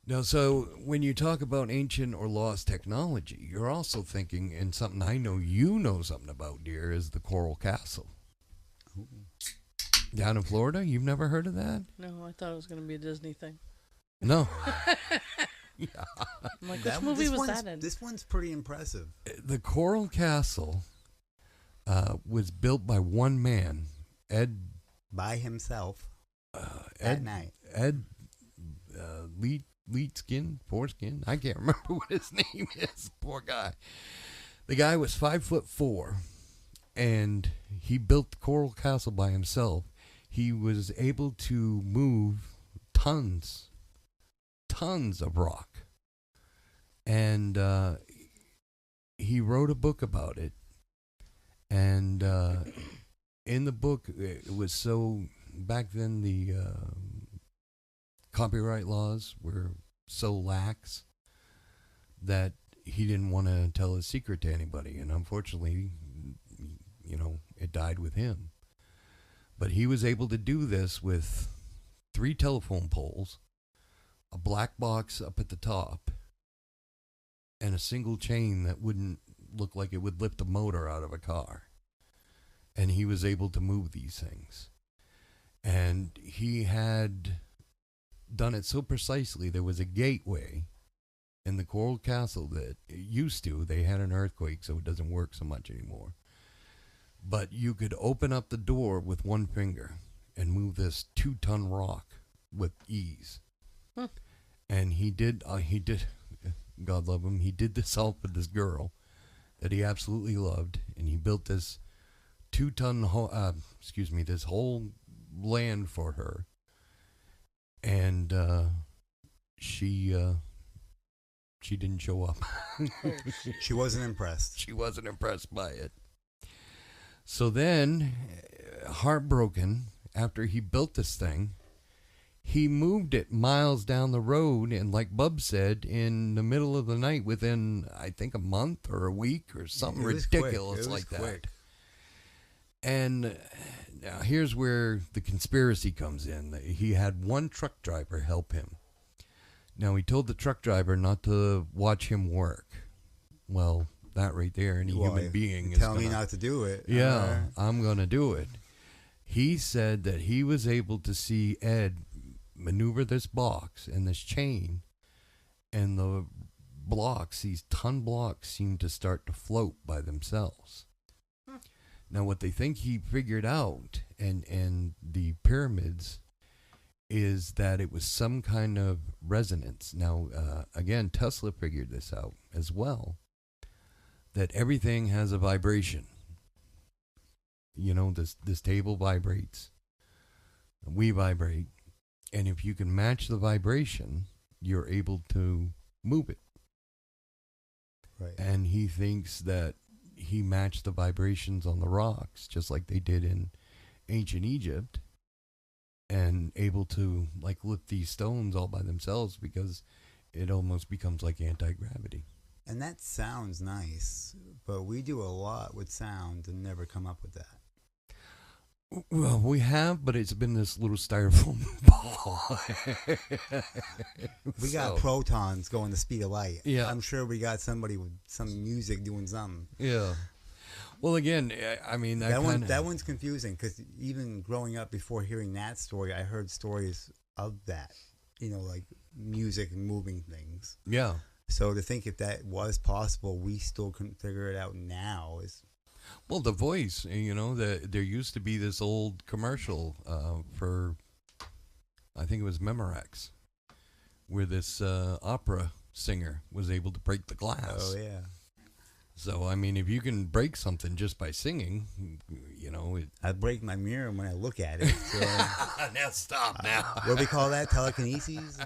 Now, so when you talk about ancient or lost technology, you're also thinking, and something I know you know something about, dear, is the Coral Castle. Ooh. Down in Florida? You've never heard of that? No, I thought it was going to be a Disney thing. No. Yeah. I'm like, which movie was that in? This one's pretty impressive. The Coral Castle was built by one man, Ed. By himself Ed at night. Ed Foreskin. I can't remember what his name is. Poor guy. The guy was 5'4", and he built the Coral Castle by himself. He was able to move tons of rock, and he wrote a book about it. And in the book, it was so back then the copyright laws were so lax that he didn't want to tell his secret to anybody, and unfortunately, it died with him. But he was able to do this with 3 telephone poles, a black box up at the top, and a single chain that wouldn't look like it would lift a motor out of a car. And he was able to move these things. And he had done it so precisely. There was a gateway in the Coral Castle that they had an earthquake, so it doesn't work so much anymore. But you could open up the door with one finger and move this 2-ton rock with ease. And he did, God love him, he did this all with this girl that he absolutely loved, and he built this 2-ton, this whole land for her, and she didn't show up. She wasn't impressed. She wasn't impressed by it. So then, heartbroken, after he built this thing, he moved it miles down the road, and like Bub said, in the middle of the night, within, I think, a month or a week or something ridiculous like that. And now here's where the conspiracy comes in. He had one truck driver help him. Now, he told the truck driver not to watch him work. Well, that right there, any human being is tell me not to do it. Yeah, I'm going to do it. He said that he was able to see Ed maneuver this box and this chain, and the blocks, these ton blocks, seemed to start to float by themselves. Now, what they think he figured out, and the pyramids, is that it was some kind of resonance. Now, again, Tesla figured this out as well, that everything has a vibration. This table vibrates. We vibrate. And if you can match the vibration, you're able to move it. Right. And he thinks that he matched the vibrations on the rocks, just like they did in ancient Egypt, and able to lift these stones all by themselves, because it almost becomes like anti-gravity. And that sounds nice, but we do a lot with sound and never come up with that. Well, we have, but it's been this little styrofoam ball. We got protons going the speed of light. Yeah. I'm sure we got somebody with some music doing something. Yeah. Well, again, I mean, that one's confusing, because even growing up, before hearing that story, I heard stories of that, like music and moving things. Yeah. So to think if that was possible, we still couldn't figure it out now is... Well, The Voice, there used to be this old commercial for, I think it was Memorex, where this opera singer was able to break the glass. Oh, yeah. So, I mean, if you can break something just by singing, I break my mirror when I look at it. So, now stop now. What do we call that? Telekinesis?